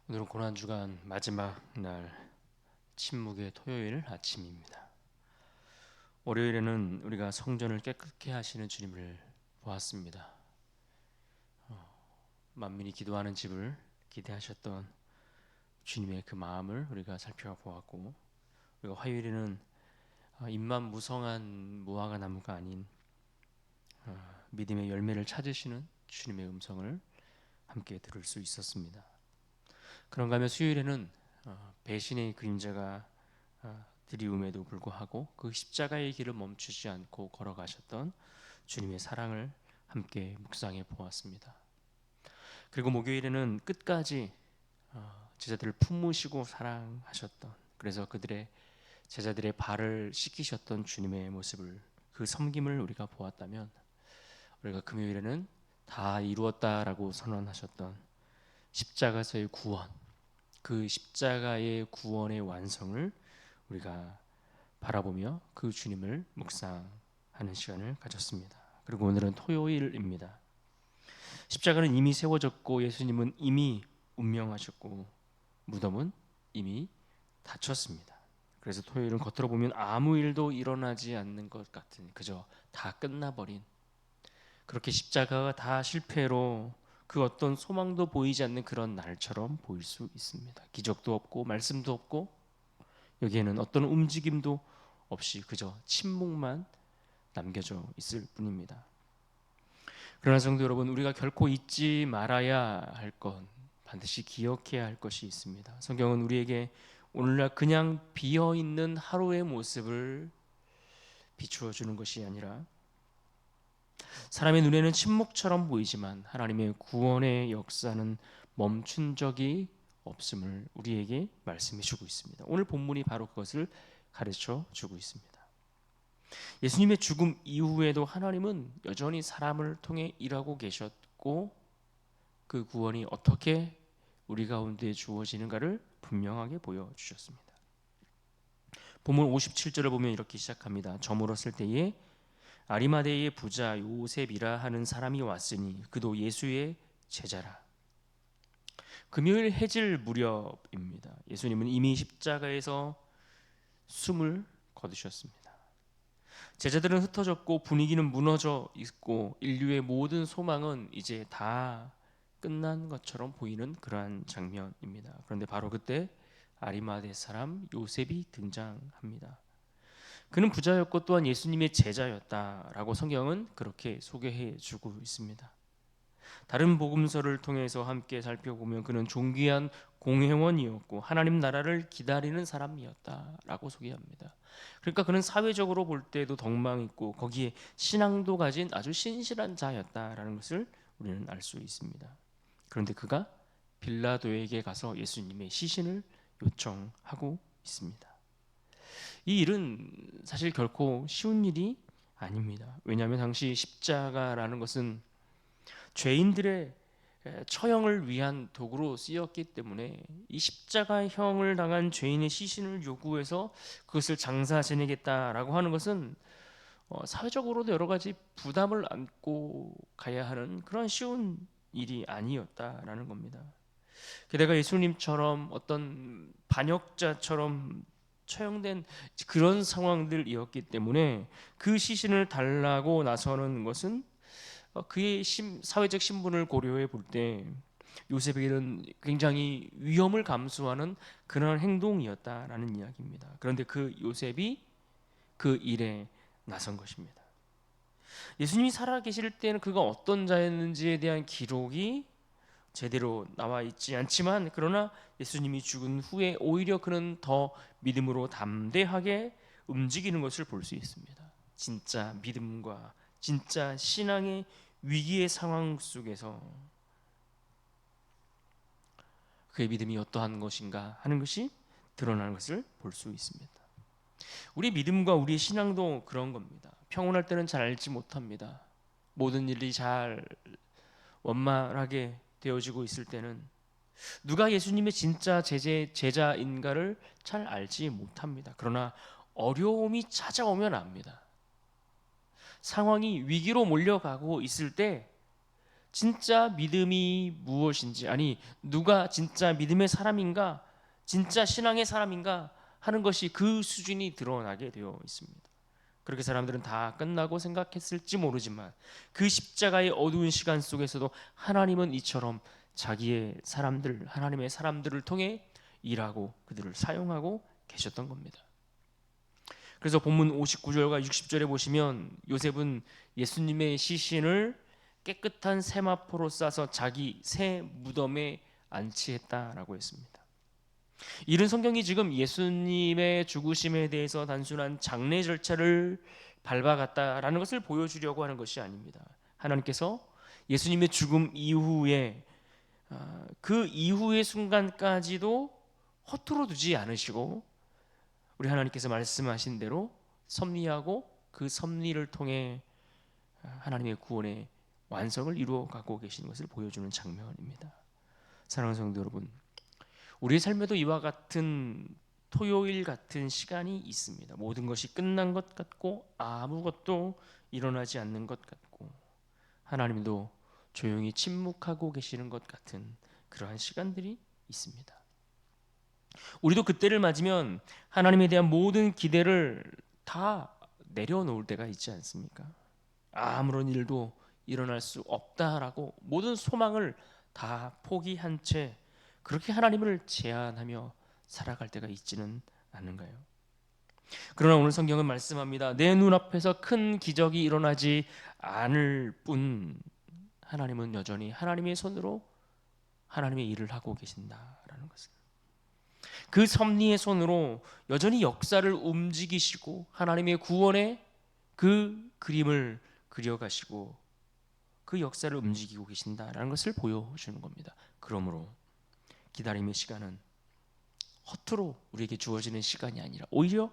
오늘은 고난주간 마지막 날 침묵의 토요일 아침입니다. 월요일에는 우리가 성전을 깨끗게 하시는 주님을 보았습니다. 만민이 기도하는 집을 기대하셨던 주님의 그 마음을 우리가 살펴보았고, 우리가 화요일에는 잎만 무성한 무화과 나무가 아닌 믿음의 열매를 찾으시는 주님의 음성을 함께 들을 수 있었습니다. 그런가 하면 수요일에는 배신의 그림자가 드리움에도 불구하고 그 십자가의 길을 멈추지 않고 걸어가셨던 주님의 사랑을 함께 묵상해 보았습니다. 그리고 목요일에는 끝까지 제자들을 품으시고 사랑하셨던, 그래서 그들의 제자들의 발을 씻기셨던 주님의 모습을, 그 섬김을 우리가 보았다면, 우리가 금요일에는 다 이루었다라고 선언하셨던 십자가에서의 구원, 그 십자가의 구원의 완성을 우리가 바라보며 그 주님을 묵상하는 시간을 가졌습니다. 그리고 오늘은 토요일입니다. 십자가는 이미 세워졌고 예수님은 이미 운명하셨고 무덤은 이미 닫혔습니다. 그래서 토요일은 겉으로 보면 아무 일도 일어나지 않는 것 같은, 그저 다 끝나버린, 그렇게 십자가가 다 실패로 그 어떤 소망도 보이지 않는 그런 날처럼 보일 수 있습니다. 기적도 없고 말씀도 없고 여기에는 어떤 움직임도 없이 그저 침묵만 남겨져 있을 뿐입니다. 그러나 성도 여러분, 우리가 결코 잊지 말아야 할 것, 반드시 기억해야 할 것이 있습니다. 성경은 우리에게 오늘날 그냥 비어 있는 하루의 모습을 비추어 주는 것이 아니라, 사람의 눈에는 침묵처럼 보이지만 하나님의 구원의 역사는 멈춘 적이 없음을 우리에게 말씀해 주고 있습니다. 오늘 본문이 바로 그것을 가르쳐 주고 있습니다. 예수님의 죽음 이후에도 하나님은 여전히 사람을 통해 일하고 계셨고, 그 구원이 어떻게 우리 가운데 주어지는가를 분명하게 보여주셨습니다. 본문 57절을 보면 이렇게 시작합니다. 저물었을 때에 아리마대의 부자 요셉이라 하는 사람이 왔으니 그도 예수의 제자라. 금요일 해질 무렵입니다. 예수님은 이미 십자가에서 숨을 거두셨습니다. 제자들은 흩어졌고 분위기는 무너져 있고 인류의 모든 소망은 이제 다 끝난 것처럼 보이는 그러한 장면입니다. 그런데 바로 그때 아리마대 사람 요셉이 등장합니다. 그는 부자였고 또한 예수님의 제자였다라고 성경은 그렇게 소개해 주고 있습니다. 다른 복음서를 통해서 함께 살펴보면 그는 존귀한 공회원이었고 하나님 나라를 기다리는 사람이었다라고 소개합니다. 그러니까 그는 사회적으로 볼 때도 덕망 있고 거기에 신앙도 가진 아주 신실한 자였다라는 것을 우리는 알 수 있습니다. 그런데 그가 빌라도에게 가서 예수님의 시신을 요청하고 있습니다. 이 일은 사실 결코 쉬운 일이 아닙니다. 왜냐하면 당시 십자가라는 것은 죄인들의 처형을 위한 도구로 쓰였기 때문에 이 십자가형을 당한 죄인의 시신을 요구해서 그것을 장사 지내겠다라고 하는 것은 사회적으로도 여러 가지 부담을 안고 가야 하는 그런 쉬운 일이 아니었다라는 겁니다. 게다가 예수님처럼 어떤 반역자처럼 처형된 그런 상황들이었기 때문에 그 시신을 달라고 나서는 것은 그의 사회적 신분을 고려해 볼 때 요셉에게는 굉장히 위험을 감수하는 그런 행동이었다라는 이야기입니다. 그런데 그 요셉이 그 일에 나선 것입니다. 예수님이 살아계실 때는 그가 어떤 자였는지에 대한 기록이 제대로 나와 있지 않지만, 그러나 예수님이 죽은 후에 오히려 그는 더 믿음으로 담대하게 움직이는 것을 볼 수 있습니다. 진짜 믿음과 진짜 신앙의 위기의 상황 속에서 그의 믿음이 어떠한 것인가 하는 것이 드러나는 것을 볼 수 있습니다. 우리 믿음과 우리의 신앙도 그런 겁니다. 평온할 때는 잘 알지 못합니다. 모든 일이 잘 원만하게 되어지고 있을 때는 누가 예수님의 진짜 제자인가를 잘 알지 못합니다. 그러나 어려움이 찾아오면 압니다. 상황이 위기로 몰려가고 있을 때 진짜 믿음이 무엇인지, 아니 누가 진짜 믿음의 사람인가, 진짜 신앙의 사람인가 하는 것이 그 수준이 드러나게 되어 있습니다. 그렇게 사람들은 다 끝나고 생각했을지 모르지만 그 십자가의 어두운 시간 속에서도 하나님은 이처럼 자기의 사람들, 하나님의 사람들을 통해 일하고 그들을 사용하고 계셨던 겁니다. 그래서 본문 59절과 60절에 보시면 요셉은 예수님의 시신을 깨끗한 세마포로 싸서 자기 새 무덤에 안치했다라고 했습니다. 이런 성경이 지금 예수님의 죽으심에 대해서 단순한 장례 절차를 밟아갔다라는 것을 보여주려고 하는 것이 아닙니다. 하나님께서 예수님의 죽음 이후에 그 이후의 순간까지도 허투루 두지 않으시고 우리 하나님께서 말씀하신 대로 섭리하고 그 섭리를 통해 하나님의 구원의 완성을 이루어가고 계시는 것을 보여주는 장면입니다. 사랑하는 성도 여러분, 우리의 삶에도 이와 같은 토요일 같은 시간이 있습니다. 모든 것이 끝난 것 같고 아무것도 일어나지 않는 것 같고 하나님도 조용히 침묵하고 계시는 것 같은 그러한 시간들이 있습니다. 우리도 그때를 맞으면 하나님에 대한 모든 기대를 다 내려놓을 때가 있지 않습니까? 아무런 일도 일어날 수 없다라고 모든 소망을 다 포기한 채 그렇게 하나님을 제한하며 살아갈 때가 있지는 않은가요? 그러나 오늘 성경은 말씀합니다. 내 눈앞에서 큰 기적이 일어나지 않을 뿐 하나님은 여전히 하나님의 손으로 하나님의 일을 하고 계신다라는 것을, 그 섭리의 손으로 여전히 역사를 움직이시고 하나님의 구원의 그 그림을 그려가시고 그 역사를 움직이고 계신다라는 것을 보여주는 겁니다. 그러므로 기다림의 시간은 허투루 우리에게 주어지는 시간이 아니라 오히려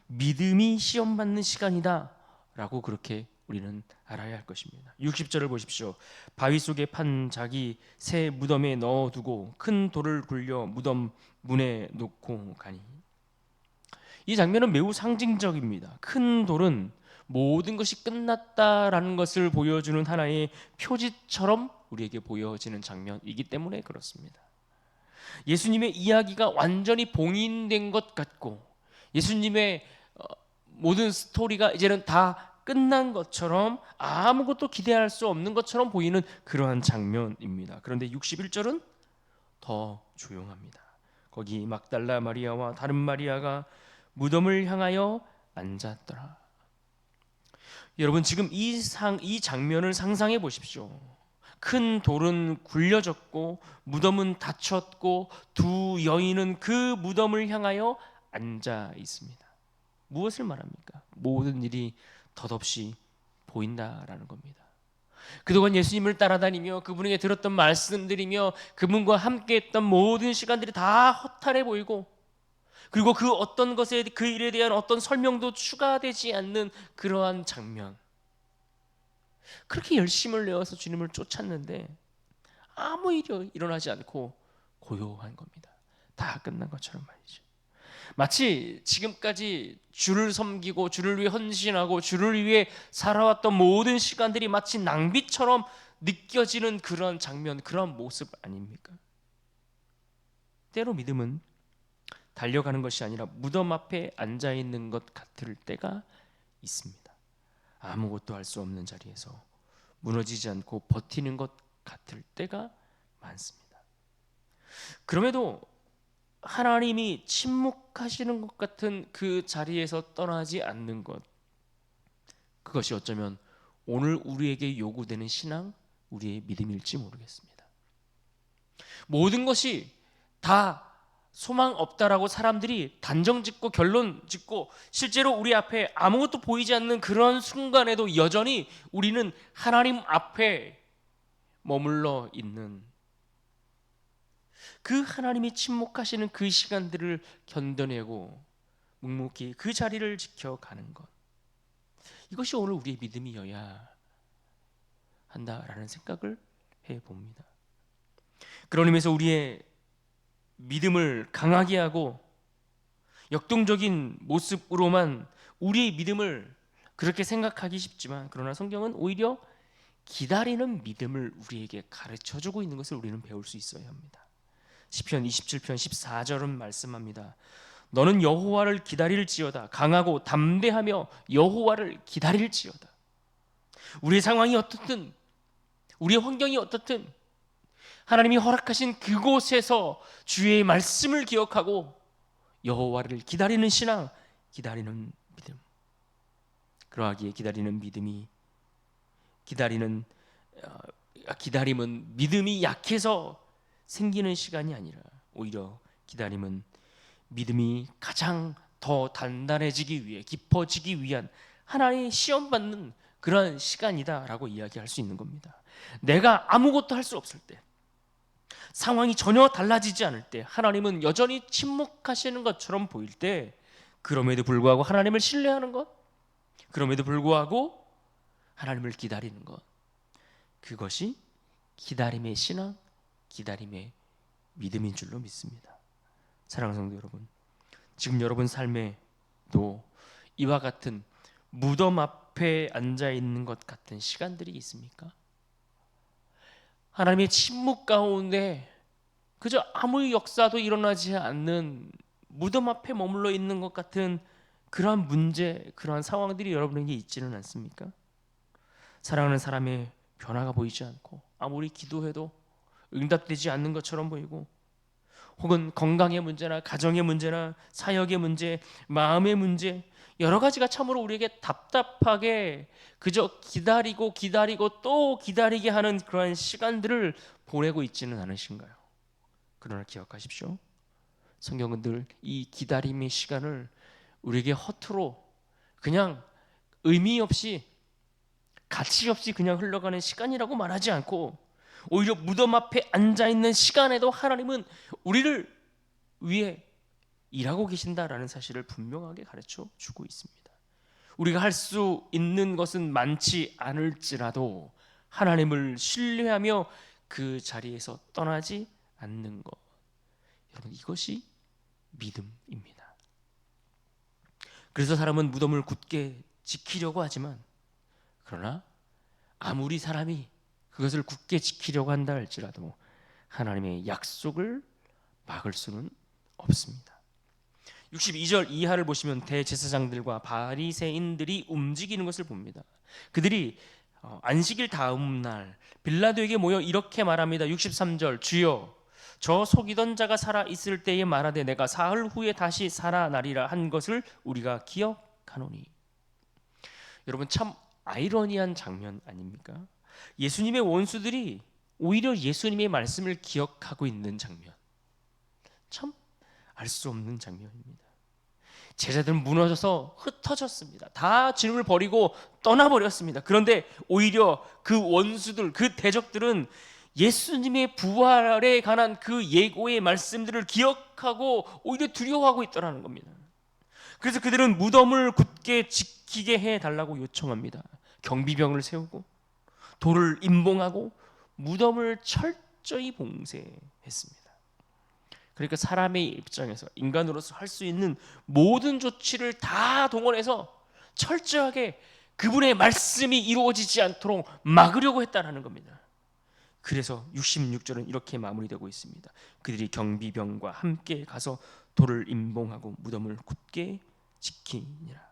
믿음이 시험받는 시간이다 라고 그렇게 우리는 알아야 할 것입니다. 60절을 보십시오. 바위 속에 판 자기 새 무덤에 넣어두고 큰 돌을 굴려 무덤 문에 놓고 가니. 이 장면은 매우 상징적입니다. 큰 돌은 모든 것이 끝났다라는 것을 보여주는 하나의 표지처럼 우리에게 보여지는 장면이기 때문에 그렇습니다. 예수님의 이야기가 완전히 봉인된 것 같고 예수님의 모든 스토리가 이제는 다 끝난 것처럼 아무것도 기대할 수 없는 것처럼 보이는 그러한 장면입니다. 그런데 61절은 더 조용합니다. 거기 막달라 마리아와 다른 마리아가 무덤을 향하여 앉았더라. 여러분 지금 이 장면을 상상해 보십시오. 큰 돌은 굴려졌고 무덤은 닫혔고 두 여인은 그 무덤을 향하여 앉아 있습니다. 무엇을 말합니까? 모든 일이 덧없이 보인다라는 겁니다. 그동안 예수님을 따라다니며 그분에게 들었던 말씀들이며 그분과 함께했던 모든 시간들이 다 허탈해 보이고 그리고 그 어떤 것에 그 일에 대한 어떤 설명도 추가되지 않는 그러한 장면. 그렇게 열심을 내어서 주님을 쫓았는데 아무 일이 일어나지 않고 고요한 겁니다. 다 끝난 것처럼 말이죠. 마치 지금까지 주를 섬기고 주를 위해 헌신하고 주를 위해 살아왔던 모든 시간들이 마치 낭비처럼 느껴지는 그런 장면, 그런 모습 아닙니까? 때로 믿음은 달려가는 것이 아니라 무덤 앞에 앉아있는 것 같을 때가 있습니다. 아무것도 할 수 없는 자리에서 무너지지 않고 버티는 것 같을 때가 많습니다. 그럼에도 하나님이 침묵하시는 것 같은 그 자리에서 떠나지 않는 것, 그것이 어쩌면 오늘 우리에게 요구되는 신앙, 우리의 믿음일지 모르겠습니다. 모든 것이 다 소망 없다라고 사람들이 단정 짓고 결론 짓고 실제로 우리 앞에 아무것도 보이지 않는 그런 순간에도 여전히 우리는 하나님 앞에 머물러 있는, 그 하나님이 침묵하시는 그 시간들을 견뎌내고 묵묵히 그 자리를 지켜가는 것, 이것이 오늘 우리의 믿음이어야 한다라는 생각을 해봅니다. 그런 의미에서 우리의 믿음을 강하게 하고 역동적인 모습으로만 우리의 믿음을 그렇게 생각하기 쉽지만, 그러나 성경은 오히려 기다리는 믿음을 우리에게 가르쳐주고 있는 것을 우리는 배울 수 있어야 합니다. 시편 27편 14절은 말씀합니다. 너는 여호와를 기다릴지어다. 강하고 담대하며 여호와를 기다릴지어다. 우리의 상황이 어떻든, 우리의 환경이 어떻든 하나님이 허락하신 그곳에서 주의 말씀을 기억하고 여호와를 기다리는 신앙, 기다리는 믿음. 그러하기에 기다리는 믿음이 기다림은 믿음이 약해서 생기는 시간이 아니라 오히려 기다림은 믿음이 가장 더 단단해지기 위해, 깊어지기 위한 하나의 시험받는 그런 시간이다라고 이야기할 수 있는 겁니다. 내가 아무것도 할 수 없을 때, 상황이 전혀 달라지지 않을 때, 하나님은 여전히 침묵하시는 것처럼 보일 때, 그럼에도 불구하고 하나님을 신뢰하는 것, 그럼에도 불구하고 하나님을 기다리는 것, 그것이 기다림의 신앙, 기다림의 믿음인 줄로 믿습니다. 사랑하는 성도 여러분, 지금 여러분 삶에도 이와 같은 무덤 앞에 앉아 있는 것 같은 시간들이 있습니까? 하나님의 침묵 가운데 그저 아무 역사도 일어나지 않는 무덤 앞에 머물러 있는 것 같은 그러한 문제, 그러한 상황들이 여러분에게 있지는 않습니까? 사랑하는 사람의 변화가 보이지 않고 아무리 기도해도 응답되지 않는 것처럼 보이고, 혹은 건강의 문제나 가정의 문제나 사역의 문제, 마음의 문제, 여러 가지가 참으로 우리에게 답답하게 그저 기다리고 또 기다리게 하는 그러한 시간들을 보내고 있지는 않으신가요? 그러나 기억하십시오. 성경은 늘 이 기다림의 시간을 우리에게 허투루 그냥 의미 없이, 가치 없이 그냥 흘러가는 시간이라고 말하지 않고, 오히려 무덤 앞에 앉아있는 시간에도 하나님은 우리를 위해 일하고 계신다라는 사실을 분명하게 가르쳐 주고 있습니다. 우리가 할 수 있는 것은 많지 않을지라도 하나님을 신뢰하며 그 자리에서 떠나지 않는 것, 여러분, 이것이 믿음입니다. 그래서 사람은 무덤을 굳게 지키려고 하지만, 그러나 아무리 사람이 그것을 굳게 지키려고 한다 할지라도 하나님의 약속을 막을 수는 없습니다. 62절 이하를 보시면 대제사장들과 바리새인들이 움직이는 것을 봅니다. 그들이 안식일 다음 날 빌라도에게 모여 이렇게 말합니다. 63절, 주여, 저 속이던 자가 살아 있을 때에 말하되 내가 사흘 후에 다시 살아나리라 한 것을 우리가 기억하노니. 여러분, 참 아이러니한 장면 아닙니까? 예수님의 원수들이 오히려 예수님의 말씀을 기억하고 있는 장면, 참 알 수 없는 장면입니다. 제자들은 무너져서 흩어졌습니다. 다 진을 버리고 떠나버렸습니다. 그런데 오히려 그 원수들, 그 대적들은 예수님의 부활에 관한 그 예고의 말씀들을 기억하고 오히려 두려워하고 있더라는 겁니다. 그래서 그들은 무덤을 굳게 지키게 해달라고 요청합니다. 경비병을 세우고 돌을 임봉하고 무덤을 철저히 봉쇄했습니다. 그러니까 사람의 입장에서, 인간으로서 할 수 있는 모든 조치를 다 동원해서 철저하게 그분의 말씀이 이루어지지 않도록 막으려고 했다는 겁니다. 그래서 66절은 이렇게 마무리되고 있습니다. 그들이 경비병과 함께 가서 돌을 임봉하고 무덤을 굳게 지키니라.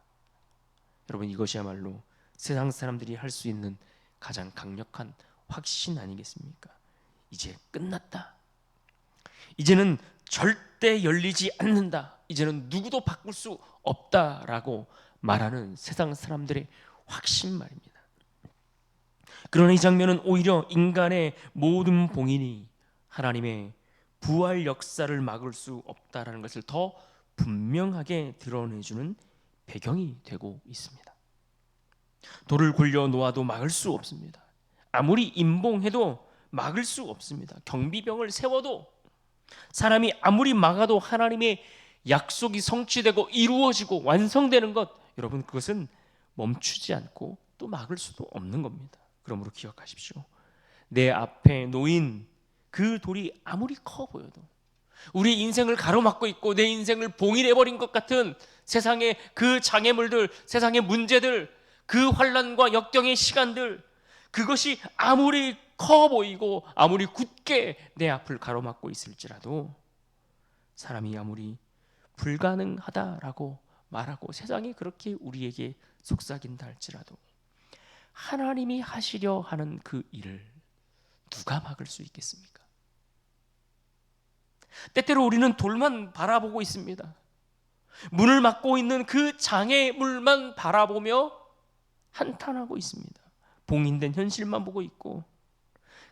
여러분, 이것이야말로 세상 사람들이 할 수 있는 가장 강력한 확신 아니겠습니까? 이제 끝났다. 이제는 절대 열리지 않는다. 이제는 누구도 바꿀 수 없다라고 말하는 세상 사람들의 확신 말입니다. 그러나 이 장면은 오히려 인간의 모든 봉인이 하나님의 부활 역사를 막을 수 없다라는 것을 더 분명하게 드러내주는 배경이 되고 있습니다. 돌을 굴려 놓아도 막을 수 없습니다. 아무리 임봉해도 막을 수 없습니다. 경비병을 세워도, 사람이 아무리 막아도 하나님의 약속이 성취되고 이루어지고 완성되는 것, 여러분, 그것은 멈추지 않고 또 막을 수도 없는 겁니다. 그러므로 기억하십시오. 내 앞에 놓인 그 돌이 아무리 커 보여도, 우리 인생을 가로막고 있고 내 인생을 봉인해버린 것 같은 세상의 그 장애물들, 세상의 문제들, 그 환난과 역경의 시간들, 그것이 아무리 커 보이고 아무리 굳게 내 앞을 가로막고 있을지라도, 사람이 아무리 불가능하다라고 말하고 세상이 그렇게 우리에게 속삭인다 할지라도 하나님이 하시려 하는 그 일을 누가 막을 수 있겠습니까? 때때로 우리는 돌만 바라보고 있습니다. 문을 막고 있는 그 장애물만 바라보며 한탄하고 있습니다. 봉인된 현실만 보고 있고,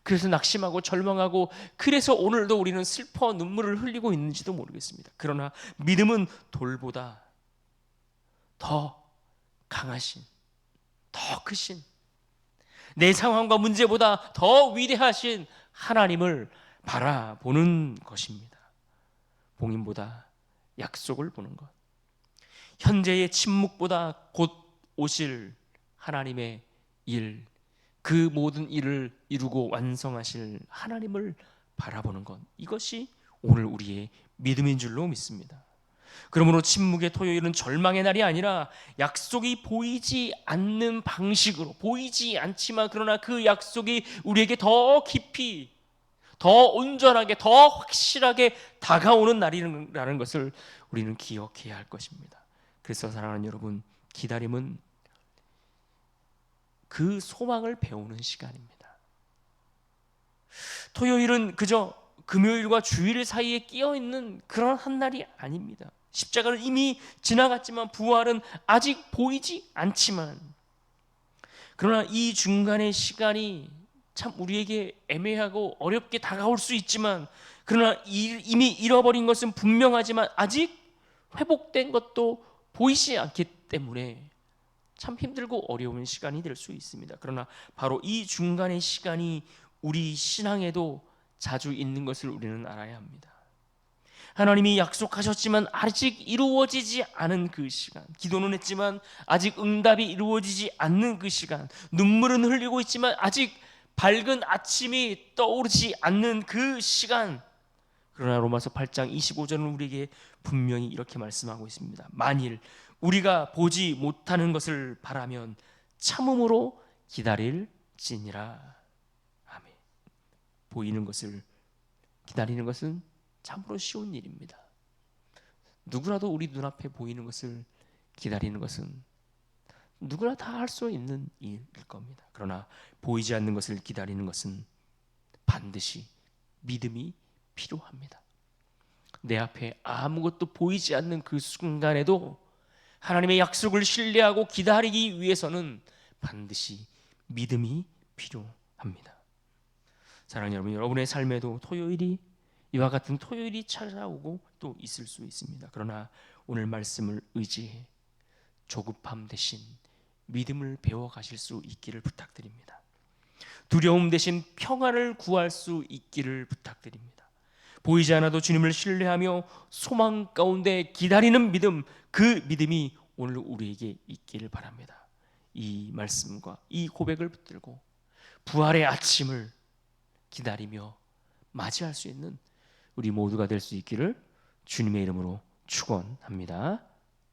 그래서 낙심하고 절망하고, 그래서 오늘도 우리는 슬퍼 눈물을 흘리고 있는지도 모르겠습니다. 그러나 믿음은 돌보다 더 강하신, 더 크신, 내 상황과 문제보다 더 위대하신 하나님을 바라보는 것입니다. 봉인보다 약속을 보는 것, 현재의 침묵보다 곧 오실 하나님의 일, 그 모든 일을 이루고 완성하실 하나님을 바라보는 것, 이것이 오늘 우리의 믿음인 줄로 믿습니다. 그러므로 침묵의 토요일은 절망의 날이 아니라 약속이 보이지 않는 방식으로, 보이지 않지만 그러나 그 약속이 우리에게 더 깊이, 더 온전하게, 더 확실하게 다가오는 날이라는 것을 우리는 기억해야 할 것입니다. 그래서 사랑하는 여러분, 기다림은 그 소망을 배우는 시간입니다. 토요일은 그저 금요일과 주일 사이에 끼어있는 그런 한 날이 아닙니다. 십자가는 이미 지나갔지만 부활은 아직 보이지 않지만, 그러나 이 중간의 시간이 참 우리에게 애매하고 어렵게 다가올 수 있지만, 그러나 이미 잃어버린 것은 분명하지만 아직 회복된 것도 보이지 않기 때문에 참 힘들고 어려운 시간이 될 수 있습니다. 그러나 바로 이 중간의 시간이 우리 신앙에도 자주 있는 것을 우리는 알아야 합니다. 하나님이 약속하셨지만 아직 이루어지지 않은 그 시간, 기도는 했지만 아직 응답이 이루어지지 않는 그 시간, 눈물은 흘리고 있지만 아직 밝은 아침이 떠오르지 않는 그 시간. 그러나 로마서 8장 25절은 우리에게 분명히 이렇게 말씀하고 있습니다. 만일 우리가 보지 못하는 것을 바라면 참음으로 기다릴지니라. 아멘. 보이는 것을 기다리는 것은 참으로 쉬운 일입니다. 누구라도 우리 눈앞에 보이는 것을 기다리는 것은 누구나 다 할 수 있는 일일 겁니다. 그러나 보이지 않는 것을 기다리는 것은 반드시 믿음이 필요합니다. 내 앞에 아무것도 보이지 않는 그 순간에도 하나님의 약속을 신뢰하고 기다리기 위해서는 반드시 믿음이 필요합니다. 사랑하는 여러분, 여러분의 삶에도 토요일이, 이와 같은 토요일이 찾아오고 또 있을 수 있습니다. 그러나 오늘 말씀을 의지해 조급함 대신 믿음을 배워가실 수 있기를 부탁드립니다. 두려움 대신 평안을 구할 수 있기를 부탁드립니다. 보이지 않아도 주님을 신뢰하며 소망 가운데 기다리는 믿음, 그 믿음이 오늘 우리에게 있기를 바랍니다. 이 말씀과 이 고백을 붙들고 부활의 아침을 기다리며 맞이할 수 있는 우리 모두가 될 수 있기를 주님의 이름으로 축원합니다.